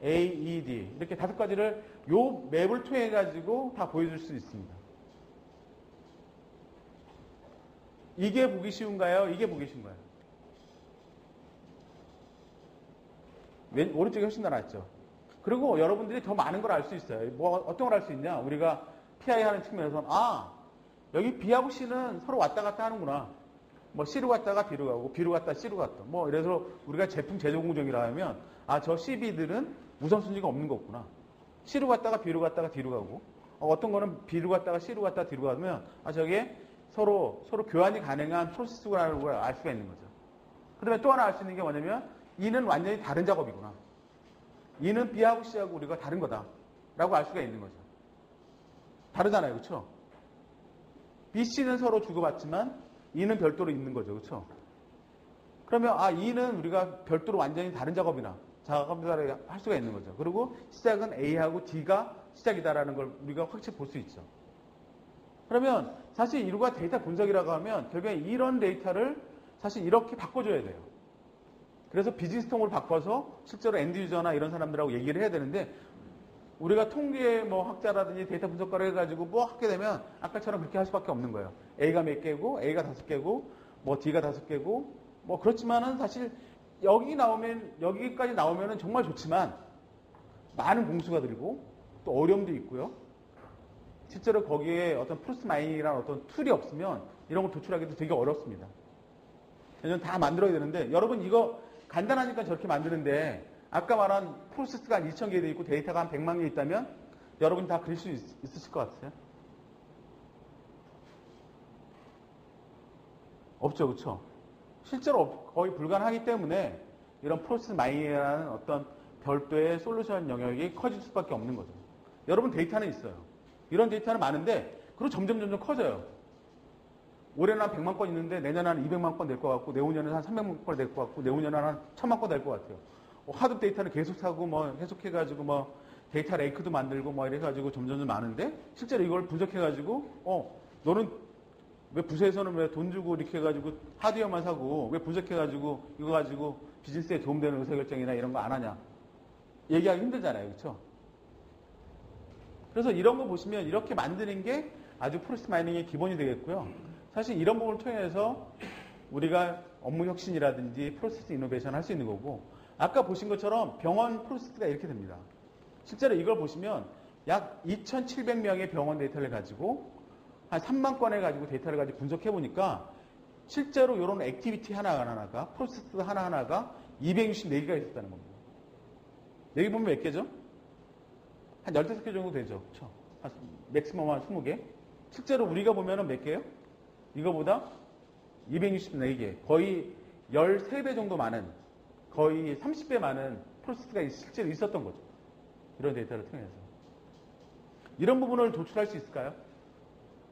[SPEAKER 1] A, E, D. 이렇게 5가지를 요 맵을 통해 가지고 다 보여줄 수 있습니다. 이게 보기 쉬운가요? 이게 보기 쉬운가요? 오른쪽이 훨씬 더 낫죠. 그리고 여러분들이 더 많은 걸 알 수 있어요. 뭐 어떤 걸 알 수 있냐? 우리가 PI 하는 측면에서는 여기 B하고 C는 서로 왔다 갔다 하는구나. 뭐 C로 갔다가 B로 가고 B로 갔다가 C로 갔다. 뭐 이래서 우리가 제품 제조 공정이라 하면 저 CB들은 우선순위가 없는 거구나. C로 갔다가 B로 갔다가 D로 가고 어떤 거는 B로 갔다가 C로 갔다가 D로 가면 저게 서로 교환이 가능한 프로세스라는 걸 알 수가 있는 거죠. 그 다음에 또 하나 알 수 있는 게 뭐냐면 E는 완전히 다른 작업이구나. E는 B하고 C하고 우리가 다른 거다. 라고 알 수가 있는 거죠. 다르잖아요. 그렇죠? B, C는 서로 주고받지만 E는 별도로 있는 거죠. 그렇죠? 그러면 E는 우리가 별도로 완전히 다른 작업을 할 수가 있는 거죠. 그리고 시작은 A하고 D가 시작이다라는 걸 우리가 확실히 볼 수 있죠. 그러면 사실 이루가 데이터 분석이라고 하면 결국에 이런 데이터를 사실 이렇게 바꿔줘야 돼요. 그래서 비즈니스통으로 바꿔서 실제로 엔드유저나 이런 사람들하고 얘기를 해야 되는데 우리가 통계 학자라든지 데이터 분석가를 해가지고 하게 되면 아까처럼 그렇게 할 수밖에 없는 거예요. A가 몇 개고 A가 5개고 D가 5개고 그렇지만은 사실 여기까지 나오면은 정말 좋지만 많은 공수가 들고 또 어려움도 있고요. 실제로 거기에 어떤 프로세스 마이닝이라는 어떤 툴이 없으면 이런 걸 도출하기도 되게 어렵습니다. 왜냐면 다 만들어야 되는데 여러분 이거 간단하니까 저렇게 만드는데 아까 말한 프로세스가 한 2,000개 돼 있고 데이터가 한 100만 개 있다면 여러분 다 그릴 수 있으실 것 같아요? 없죠, 그렇죠? 실제로 거의 불가능하기 때문에 이런 프로세스 마이닝이라는 어떤 별도의 솔루션 영역이 커질 수밖에 없는 거죠. 여러분 데이터는 있어요. 이런 데이터는 많은데 그리고 점점 커져요. 올해는 한 100만 건 있는데 내년에 한 200만 건 될 것 같고 내후년에는 한 300만 건 될 것 같고 내후년에는 한 1000만 건 될 것 같아요. 하드 데이터를 계속 사고 해석해가지고 데이터 레이크도 만들고 이래가지고 점점 많은데 실제로 이걸 분석해가지고 너는 왜 부서에서는 왜 돈 주고 이렇게 해가지고 하드웨어만 사고 왜 분석해가지고 이거 가지고 비즈니스에 도움되는 의사결정이나 이런 거 안 하냐 얘기하기 힘들잖아요. 그렇죠? 그래서 이런 거 보시면 이렇게 만드는 게 아주 프로세스 마이닝의 기본이 되겠고요. 사실 이런 부분을 통해서 우리가 업무 혁신이라든지 프로세스 이노베이션 할 수 있는 거고 아까 보신 것처럼 병원 프로세스가 이렇게 됩니다. 실제로 이걸 보시면 약 2,700명의 병원 데이터를 가지고 한 3만 건을 가지고 데이터를 가지고 분석해 보니까 실제로 이런 액티비티 하나하나가 프로세스 하나하나가 264개가 있었다는 겁니다. 여기 보면 몇 개죠? 한 15개 정도 되죠. 그렇죠? 맥시멈 한 20개. 실제로 우리가 보면은 몇 개예요? 이거보다 264개. 거의 13배 정도 많은, 거의 30배 많은 프로세스가 실제로 있었던 거죠. 이런 데이터를 통해서. 이런 부분을 도출할 수 있을까요?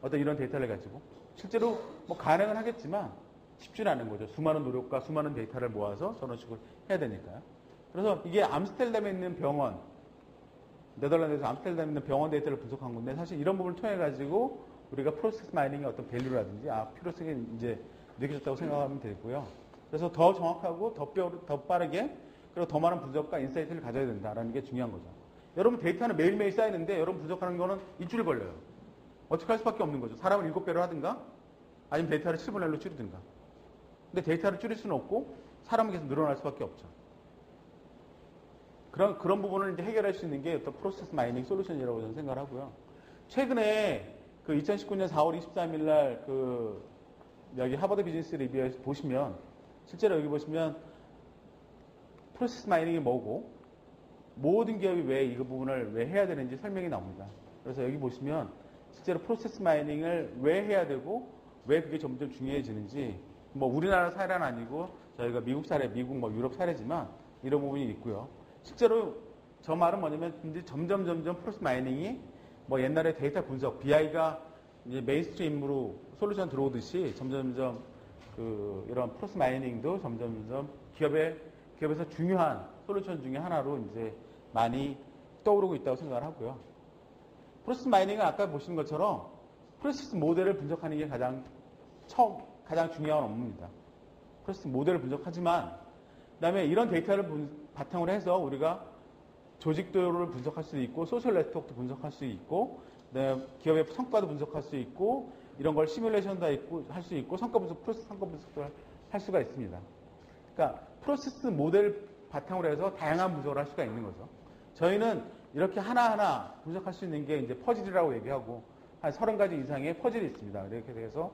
[SPEAKER 1] 어떤 이런 데이터를 가지고. 실제로 가능은 하겠지만 쉽지는 않은 거죠. 수많은 노력과 수많은 데이터를 모아서 저런 식으로 해야 되니까요. 그래서 이게 암스테르담에 있는 병원, 네덜란드에서 암스테르담에 있는 병원 데이터를 분석한 건데 사실 이런 부분을 통해 가지고 우리가 프로세스 마이닝의 어떤 밸류라든지 필요성이 이제 느껴졌다고 생각하면 되고요. 그래서 더 정확하고 더 빠르게 그리고 더 많은 분석과 인사이트를 가져야 된다라는 게 중요한 거죠. 여러분 데이터는 매일매일 쌓이는데 여러분 분석하는 거는 일주일 걸려요. 어떻게 할 수밖에 없는 거죠. 사람을 7배로 하든가 아니면 데이터를 7분의 1로 줄이든가. 근데 데이터를 줄일 수는 없고 사람은 계속 늘어날 수밖에 없죠. 그런 부분을 이제 해결할 수 있는 게 어떤 프로세스 마이닝 솔루션이라고 저는 생각을 하고요. 최근에 2019년 4월 23일 날 여기 하버드 비즈니스 리뷰에서 보시면 실제로 여기 보시면 프로세스 마이닝이 뭐고 모든 기업이 왜 이 부분을 왜 해야 되는지 설명이 나옵니다. 그래서 여기 보시면 실제로 프로세스 마이닝을 왜 해야 되고 왜 그게 점점 중요해지는지 뭐 우리나라 사례는 아니고 저희가 미국 사례, 미국 뭐 유럽 사례지만 이런 부분이 있고요. 실제로 저 말은 뭐냐면 이제 점점 프로세스 마이닝이 뭐 옛날에 데이터 분석, BI가 이제 메인스트림으로 솔루션 들어오듯이 점점 이런 프로세스 마이닝도 점점 기업에서 중요한 솔루션 중에 하나로 이제 많이 떠오르고 있다고 생각을 하고요. 프로세스 마이닝은 아까 보신 것처럼 프로세스 모델을 분석하는 게 가장 중요한 업무입니다. 프로세스 모델을 분석하지만 그다음에 이런 데이터를 바탕으로 해서 우리가 조직도를 분석할 수 있고 소셜 네트워크도 분석할 수 있고 그다음에 기업의 성과도 분석할 수 있고 이런 걸 시뮬레이션도 할 수 있고 프로세스 성과 분석도 할 수가 있습니다. 그러니까 프로세스 모델 바탕으로 해서 다양한 분석을 할 수가 있는 거죠. 저희는 이렇게 하나하나 분석할 수 있는 게 이제 퍼즐이라고 얘기하고 한 30가지 이상의 퍼즐이 있습니다. 이렇게 돼서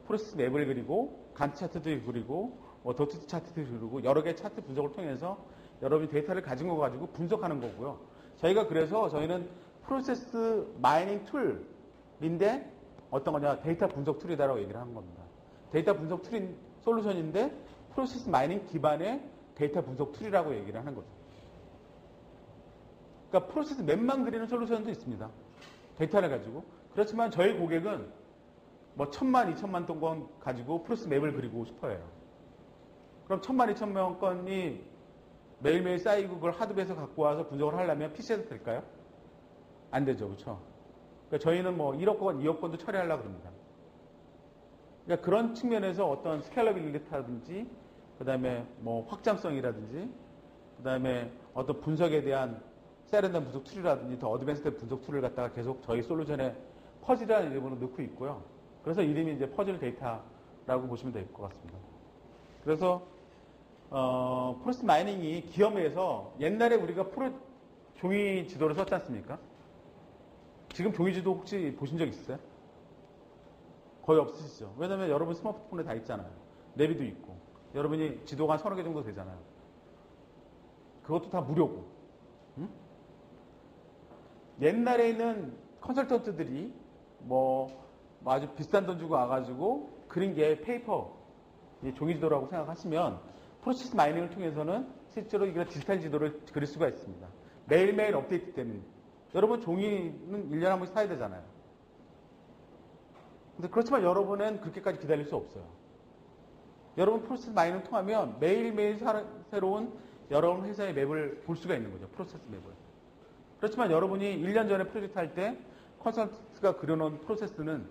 [SPEAKER 1] 프로세스 맵을 그리고 간트 차트도 그리고 도트 차트도 그리고 여러 개의 차트 분석을 통해서 여러분이 데이터를 가진 거 가지고 분석하는 거고요. 저희는 프로세스 마이닝 툴인데 어떤 거냐 데이터 분석 툴이다라고 얘기를 하는 겁니다. 데이터 분석 툴인 솔루션인데 프로세스 마이닝 기반의 데이터 분석 툴이라고 얘기를 하는 거죠. 그러니까 프로세스 맵만 그리는 솔루션도 있습니다. 데이터를 가지고. 그렇지만 저희 고객은 뭐 1000만, 2000만 건 가지고 프로세스 맵을 그리고 싶어요. 그럼 1000만, 2000만 건이 매일매일 쌓이고 그걸 하드베이스에서 갖고 와서 분석을 하려면 PC에서 될까요? 안 되죠. 그렇죠? 그러니까 저희는 뭐 1억 건, 2억 건도 처리하려고 합니다. 그러니까 그런 측면에서 어떤 스케일러빌리티라든지 그다음에 뭐 확장성이라든지 그다음에 어떤 분석에 대한 세련된 분석 툴이라든지 더 어드밴스드 분석 툴을 갖다가 계속 저희 솔루션에 퍼즐이라는 이름으로 넣고 있고요. 그래서 이름이 이제 퍼즐 데이터라고 보시면 될 것 같습니다. 그래서 프로세스 마이닝이 기업에서 옛날에 우리가 종이 지도를 썼지 않습니까? 지금 종이 지도 혹시 보신 적 있어요? 거의 없으시죠? 왜냐면 여러분 스마트폰에 다 있잖아요. 내비도 있고. 여러분이 지도가 한 30개 정도 되잖아요. 그것도 다 무료고. 응? 옛날에 있는 컨설턴트들이 아주 비싼 돈 주고 와가지고 그린 게 페이퍼, 종이 지도라고 생각하시면 프로세스 마이닝을 통해서는 실제로 이런 디지털 지도를 그릴 수가 있습니다. 매일매일 업데이트 때문에. 여러분 종이는 1년에 한 번씩 사야 되잖아요. 근데 그렇지만 여러분은 그렇게까지 기다릴 수 없어요. 여러분 프로세스 마이닝을 통하면 매일매일 새로운 여러분 회사의 맵을 볼 수가 있는 거죠. 프로세스 맵을. 그렇지만 여러분이 1년 전에 프로젝트 할 때 컨설턴트가 그려놓은 프로세스는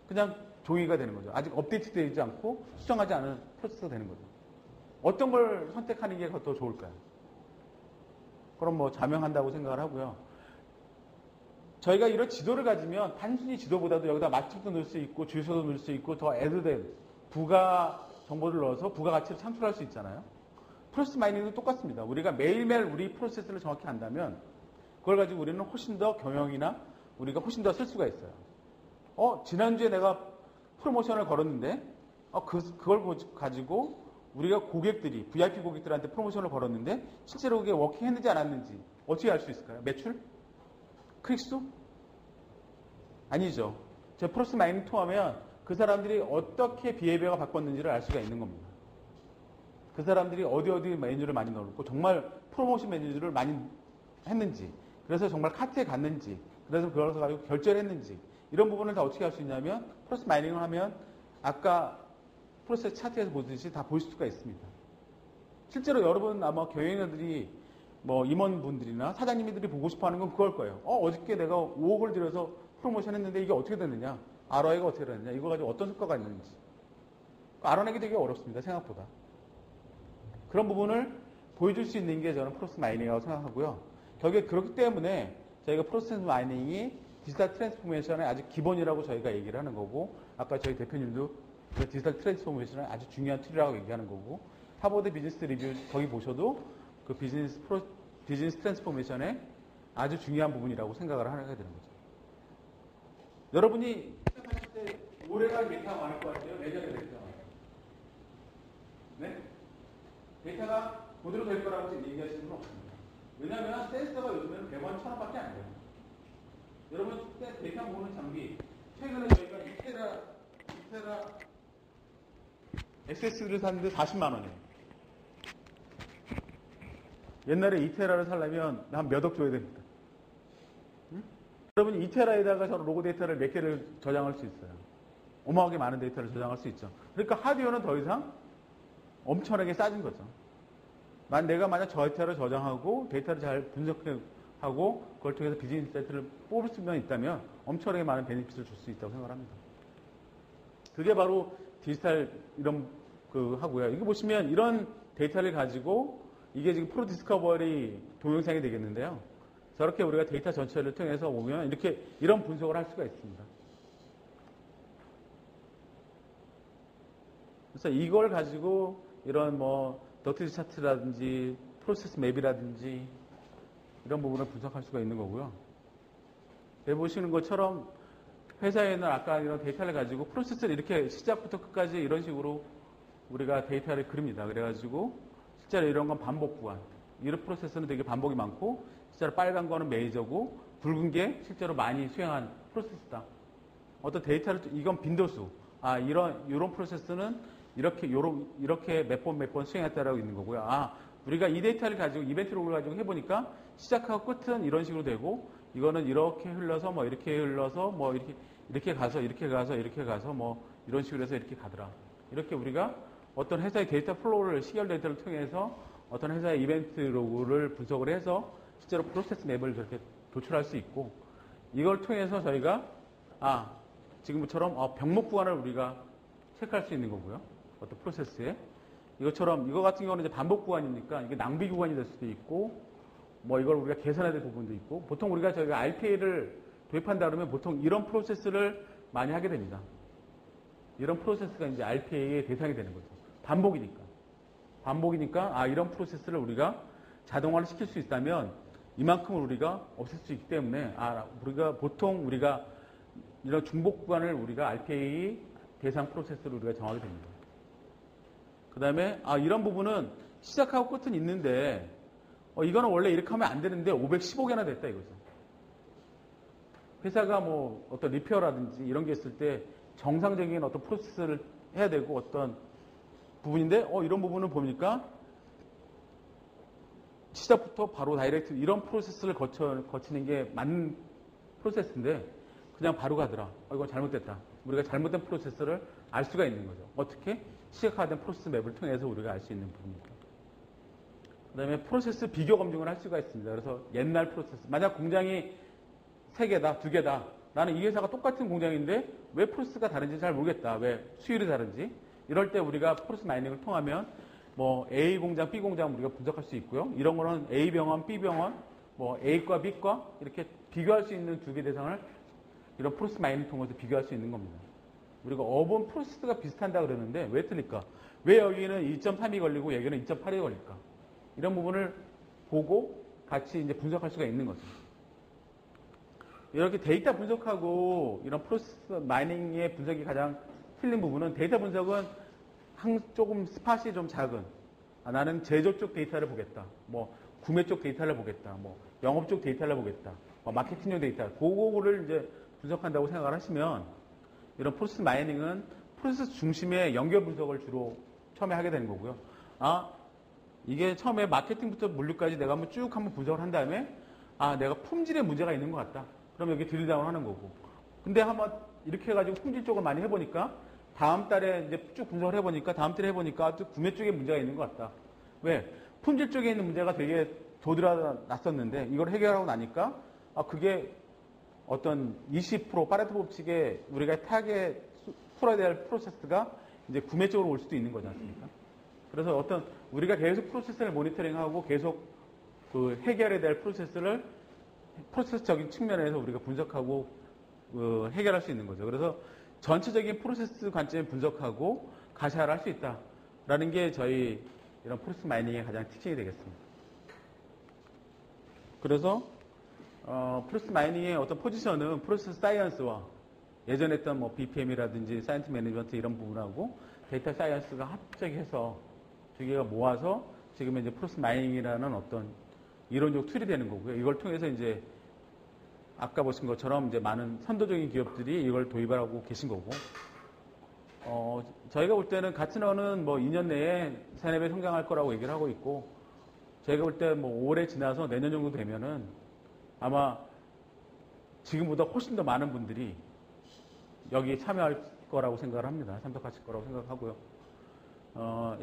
[SPEAKER 1] 그냥 종이가 되는 거죠. 아직 업데이트 되지 않고 수정하지 않은 프로세스가 되는 거죠. 어떤 걸 선택하는 게 더 좋을까요? 그럼 뭐 자명한다고 생각을 하고요. 저희가 이런 지도를 가지면 단순히 지도보다도 여기다 맛집도 넣을 수 있고 주소도 넣을 수 있고 더 애드된 부가 정보를 넣어서 부가가치를 창출할 수 있잖아요. 프로세스 마이닝도 똑같습니다. 우리가 매일매일 우리 프로세스를 정확히 안다면 그걸 가지고 우리는 훨씬 더 경영이나 우리가 훨씬 더 쓸 수가 있어요. 지난주에 내가 프로모션을 걸었는데 그걸 가지고 우리가 고객들이 VIP 고객들한테 프로모션을 걸었는데 실제로 그게 워킹했는지 안 했는지 어떻게 알 수 있을까요? 매출? 클릭수? 아니죠. 저 프로세스 마이닝 통하면 그 사람들이 어떻게 비헤비어가 바꿨는지를 알 수가 있는 겁니다. 그 사람들이 어디 메뉴를 많이 넣었고 정말 프로모션 메뉴를 많이 했는지 그래서 정말 카트에 갔는지 그래서 그걸 가지고 결제를 했는지 이런 부분을 다 어떻게 할 수 있냐면 프로세스 마이닝을 하면 아까 프로세스 차트에서 보듯이 다 볼 수가 있습니다. 실제로 여러분 아마 경영자들이 뭐 임원분들이나 사장님들이 보고 싶어하는 건 그걸 거예요. 어저께 내가 5억을 들여서 프로모션 했는데 이게 어떻게 됐느냐? ROI가 어떻게 됐느냐? 이거 가지고 어떤 효과가 있는지 알아내기 되게 어렵습니다. 생각보다. 그런 부분을 보여줄 수 있는 게 저는 프로세스 마이닝이라고 생각하고요. 그렇기 때문에 저희가 프로세스 마이닝이 디지털 트랜스포메이션의 아주 기본이라고 저희가 얘기를 하는 거고 아까 저희 대표님도 그 디지털 트랜스포메이션은 아주 중요한 툴이라고 얘기하는 거고 하버드 비즈니스 리뷰 거기 보셔도 그 비즈니스 트랜스포메이션의 아주 중요한 부분이라고 생각을 하게 되는 거죠. 여러분이 시작하실 때 올해가 메타 많을 것 같아요? 내년에 메타 많을 것 같아요? 네? 데이터가 그대로 될 거라고 지금 얘기하시는 건 없습니다. 왜냐하면 센서가 요즘에는 100원, 1000원밖에 안 돼요. 여러분 데이터 모으는 장비 최근에 저희가 2테라 SSD를 샀는데 40만 원이에요. 옛날에 2테라를 살려면 한 몇 억 줘야 됩니다. 응? 여러분 2테라에다가 저 로고 데이터를 몇 개를 저장할 수 있어요. 어마어마하게 많은 데이터를 저장할 수 있죠. 그러니까 하드웨어는 더 이상 엄청나게 싸진 거죠. 내가 만약 저 데이터를 저장하고 데이터를 잘 분석하고 그걸 통해서 비즈니스 데이터를 뽑을 수만 있다면 엄청나게 많은 베네핏을 줄 수 있다고 생각합니다. 그게 바로 디지털 이런 하고요. 이거 보시면 이런 데이터를 가지고 이게 지금 프로 디스커버리 동영상이 되겠는데요. 저렇게 우리가 데이터 전체를 통해서 보면 이렇게 이런 분석을 할 수가 있습니다. 그래서 이걸 가지고 이런 더티 차트라든지 프로세스 맵이라든지 이런 부분을 분석할 수가 있는 거고요. 여기 보시는 것처럼 회사에는 아까 이런 데이터를 가지고 프로세스를 이렇게 시작부터 끝까지 이런 식으로 우리가 데이터를 그립니다. 그래가지고 실제로 이런 건 반복 구간. 이런 프로세스는 되게 반복이 많고 실제로 빨간 거는 메이저고 붉은 게 실제로 많이 수행한 프로세스다. 어떤 데이터를 이건 빈도수. 이런 프로세스는 이렇게 몇 번 수행했다라고 있는 거고요. 우리가 이 데이터를 가지고 이벤트 로그를 가지고 해보니까 시작하고 끝은 이런 식으로 되고 이거는 이렇게 흘러서 이렇게 흘러서 이렇게 가서 이렇게 가서 이렇게 가서 이런 식으로 해서 이렇게 가더라. 이렇게 우리가 어떤 회사의 데이터 플로우를 시결 데이터를 통해서 어떤 회사의 이벤트 로그를 분석을 해서 실제로 프로세스 맵을 그렇게 도출할 수 있고 이걸 통해서 저희가 지금처럼 병목 구간을 우리가 체크할 수 있는 거고요. 어떤 프로세스에 이것처럼 이거 같은 경우는 이제 반복 구간이니까 이게 낭비 구간이 될 수도 있고 이걸 우리가 계산해야 될 부분도 있고 보통 저희가 RPA를 도입한다 그러면 보통 이런 프로세스를 많이 하게 됩니다. 이런 프로세스가 이제 RPA의 대상이 되는 거죠. 반복이니까 이런 프로세스를 우리가 자동화를 시킬 수 있다면 이만큼을 우리가 없앨 수 있기 때문에 보통 이런 중복 구간을 우리가 RPA 대상 프로세스로 우리가 정하게 됩니다. 그 다음에 이런 부분은 시작하고 끝은 있는데 이거는 원래 이렇게 하면 안 되는데 515개나 됐다 이거죠. 회사가 어떤 리페어라든지 이런 게 있을 때 정상적인 어떤 프로세스를 해야 되고 어떤 부분인데 이런 부분을 보니까 시작부터 바로 다이렉트 이런 프로세스를 거치는 게 맞는 프로세스인데 그냥 바로 가더라. 이거 잘못됐다. 우리가 잘못된 프로세스를 알 수가 있는 거죠. 어떻게? 시각화된 프로세스 맵을 통해서 우리가 알 수 있는 부분입니다. 그 다음에 프로세스 비교 검증을 할 수가 있습니다. 그래서 옛날 프로세스, 만약 공장이 3개다, 2개다. 나는 이 회사가 똑같은 공장인데 왜 프로세스가 다른지 잘 모르겠다. 왜 수율이 다른지. 이럴 때 우리가 프로세스 마이닝을 통하면 A 공장, B 공장 우리가 분석할 수 있고요. 이런 거는 A 병원, B 병원, A과 B과 이렇게 비교할 수 있는 2개 대상을 이런 프로세스 마이닝을 통해서 비교할 수 있는 겁니다. 우리가 어본 프로세스가 비슷한다 그러는데 왜 틀릴까? 왜 여기는 2.3이 걸리고 여기는 2.8이 걸릴까? 이런 부분을 보고 같이 이제 분석할 수가 있는 거죠. 이렇게 데이터 분석하고 이런 프로세스 마이닝의 분석이 가장 틀린 부분은 데이터 분석은 조금 스팟이 좀 작은 나는 제조 쪽 데이터를 보겠다. 구매 쪽 데이터를 보겠다. 영업 쪽 데이터를 보겠다. 마케팅용 데이터. 그거를 이제 분석한다고 생각을 하시면 이런 프로세스 마이닝은 프로세스 중심의 연결 분석을 주로 처음에 하게 되는 거고요. 이게 처음에 마케팅부터 물류까지 내가 쭉 분석을 한 다음에 내가 품질에 문제가 있는 것 같다. 그럼 여기 드릴다운 하는 거고. 근데 한번 이렇게 해가지고 품질 쪽을 많이 해보니까 다음 달에 이제 쭉 분석을 해보니까 다음 달에 해보니까 구매 쪽에 문제가 있는 것 같다. 왜? 품질 쪽에 있는 문제가 되게 도드라났었는데 이걸 해결하고 나니까 그게 어떤 20% 파레토 법칙에 우리가 타겟 풀어야 될 프로세스가 이제 구매 쪽으로 올 수도 있는 거지 않습니까? 그래서 우리가 계속 프로세스를 모니터링하고 계속 해결해야 될 프로세스적인 측면에서 우리가 분석하고 해결할 수 있는 거죠. 그래서 전체적인 프로세스 관점에 분석하고 가시화를 할 수 있다라는 게 저희 이런 프로세스 마이닝의 가장 특징이 되겠습니다. 그래서 프로세스 마이닝의 어떤 포지션은 프로세스 사이언스와 예전에 했던 BPM이라든지 사이언스 매니지먼트 이런 부분하고 데이터 사이언스가 합작해서 두 개가 모아서 지금 이제 프로세스 마이닝이라는 어떤 이론적 툴이 되는 거고요. 이걸 통해서 이제 아까 보신 것처럼 이제 많은 선도적인 기업들이 이걸 도입하고 계신 거고, 저희가 볼 때는 가츠너는 뭐 2년 내에 3, 4배 성장할 거라고 얘기를 하고 있고, 저희가 볼 때 뭐 올해 지나서 내년 정도 되면은 아마 지금보다 훨씬 더 많은 분들이 여기에 참여할 거라고 생각을 합니다. 참석하실 거라고 생각하고요.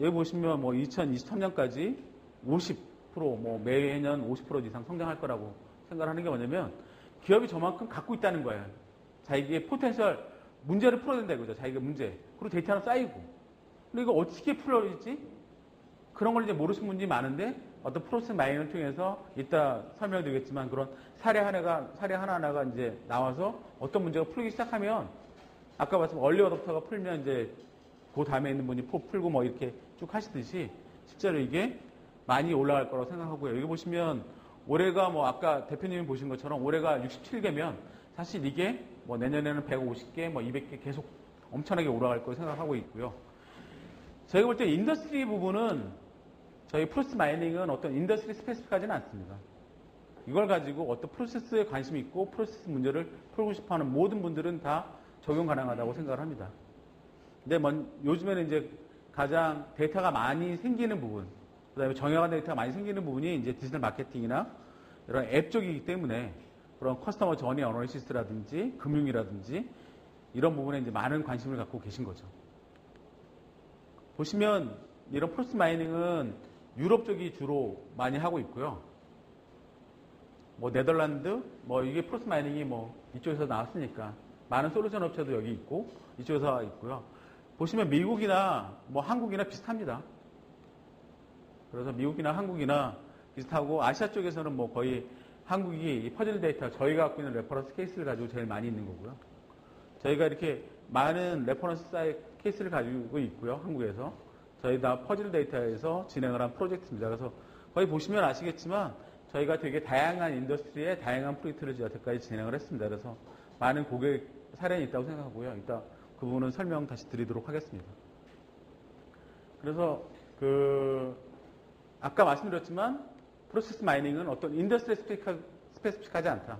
[SPEAKER 1] 여기 보시면 뭐 2023년까지 50%, 뭐 매년 50% 이상 성장할 거라고 생각을 하는 게 뭐냐면 기업이 저만큼 갖고 있다는 거예요. 자기의 포텐셜, 문제를 풀어야 된다 이거죠. 자기가 문제. 그리고 데이터는 쌓이고. 근데 이거 어떻게 풀어야지? 그런 걸 이제 모르시는 분들이 많은데 어떤 프로세스 마이닝을 통해서 이따 설명드리겠지만 그런 사례 하나하나가 이제 나와서 어떤 문제가 풀리기 시작하면 아까 말씀 얼리 어댑터가 풀면 이제 그 다음에 있는 분이 풀고 뭐 이렇게 쭉 하시듯이 실제로 이게 많이 올라갈 거라고 생각하고요. 여기 보시면 올해가 뭐 아까 대표님이 보신 것처럼 올해가 67개면 사실 이게 뭐 내년에는 150개, 뭐 200개 계속 엄청나게 올라갈 거라고 생각하고 있고요. 저희가 볼 때 인더스트리 부분은 저희 프로세스 마이닝은 어떤 인더스트리 스페시픽하지는 않습니다. 이걸 가지고 어떤 프로세스에 관심이 있고 프로세스 문제를 풀고 싶어하는 모든 분들은 다 적용 가능하다고 생각을 합니다. 근데 요즘에는 이제 가장 데이터가 많이 생기는 부분, 그다음에 정형화된 데이터가 많이 생기는 부분이 이제 디지털 마케팅이나 이런 앱 쪽이기 때문에 그런 커스터머 저니 어널리시스라든지 금융이라든지 이런 부분에 이제 많은 관심을 갖고 계신 거죠. 보시면 이런 프로세스 마이닝은 유럽 쪽이 주로 많이 하고 있고요. 뭐 네덜란드, 뭐 이게 프로세스 마이닝이 뭐 이쪽에서 나왔으니까 많은 솔루션 업체도 여기 있고 이쪽에서 있고요. 보시면 미국이나 뭐 한국이나 비슷합니다. 그래서 미국이나 한국이나 비슷하고 아시아 쪽에서는 뭐 거의 한국이 퍼즐 데이터, 저희가 갖고 있는 레퍼런스 케이스를 가지고 제일 많이 있는 거고요. 저희가 이렇게 많은 레퍼런스 케이스를 가지고 있고요. 한국에서. 저희 다 퍼즐 데이터에서 진행을 한 프로젝트입니다. 그래서 거기 보시면 아시겠지만 저희가 되게 다양한 인더스트리에 다양한 프로젝트를 여태까지 진행을 했습니다. 그래서 많은 고객 사례는 있다고 생각하고요. 이따 그 부분은 설명 다시 드리도록 하겠습니다. 그래서 아까 말씀드렸지만 프로세스 마이닝은 어떤 인더스트리 스페시픽하지 않다.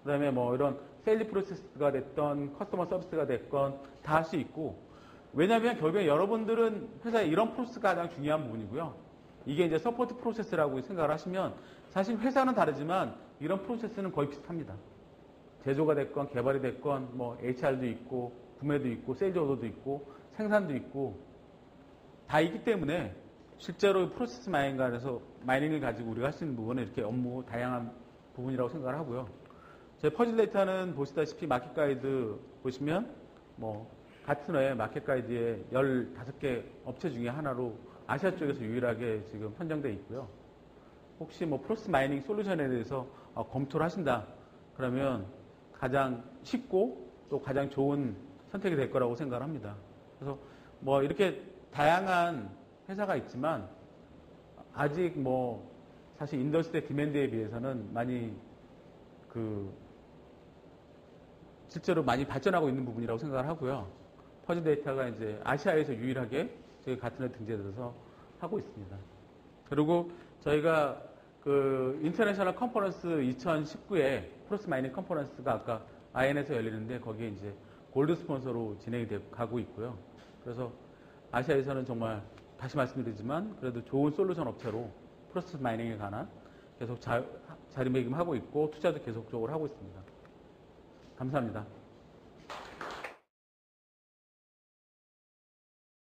[SPEAKER 1] 그 다음에 뭐 이런 세일즈 프로세스가 됐던 커스터머 서비스가 됐건 다 할 수 있고, 왜냐하면 결국에 여러분들은 회사에 이런 프로세스가 가장 중요한 부분이고요. 이게 이제 서포트 프로세스라고 생각을 하시면 사실 회사는 다르지만 이런 프로세스는 거의 비슷합니다. 제조가 됐건 개발이 됐건 뭐 HR도 있고 구매도 있고 세일즈 오더도 있고 생산도 있고 다 있기 때문에 실제로 프로세스 마이닝을 가지고 우리가 할 수 있는 부분은 이렇게 업무 다양한 부분이라고 생각을 하고요. 제 퍼즐 데이터는 보시다시피 마켓 가이드 보시면 뭐 가트너의 마켓 가이드에 15개 업체 중에 하나로 아시아 쪽에서 유일하게 지금 선정되어 있고요. 혹시 뭐 프로세스 마이닝 솔루션에 대해서 검토를 하신다 그러면 가장 쉽고 또 가장 좋은 선택이 될 거라고 생각을 합니다. 그래서 뭐 이렇게 다양한 회사가 있지만 아직 뭐 사실 인더스트리 디맨드에 비해서는 많이 실제로 많이 발전하고 있는 부분이라고 생각을 하고요. 퍼즐 데이터가 이제 아시아에서 유일하게 저희 가트너에 등재돼서 하고 있습니다. 그리고 저희가 인터내셔널 컨퍼런스 2019에 프로세스 마이닝 컨퍼런스가 아까 IN에서 열리는데 거기에 이제 골드 스폰서로 진행이 가고 있고요. 그래서 아시아에서는 정말 다시 말씀드리지만 그래도 좋은 솔루션 업체로 프로세스 마이닝에 관한 계속 자리매김하고 있고 투자도 계속적으로 하고 있습니다. 감사합니다.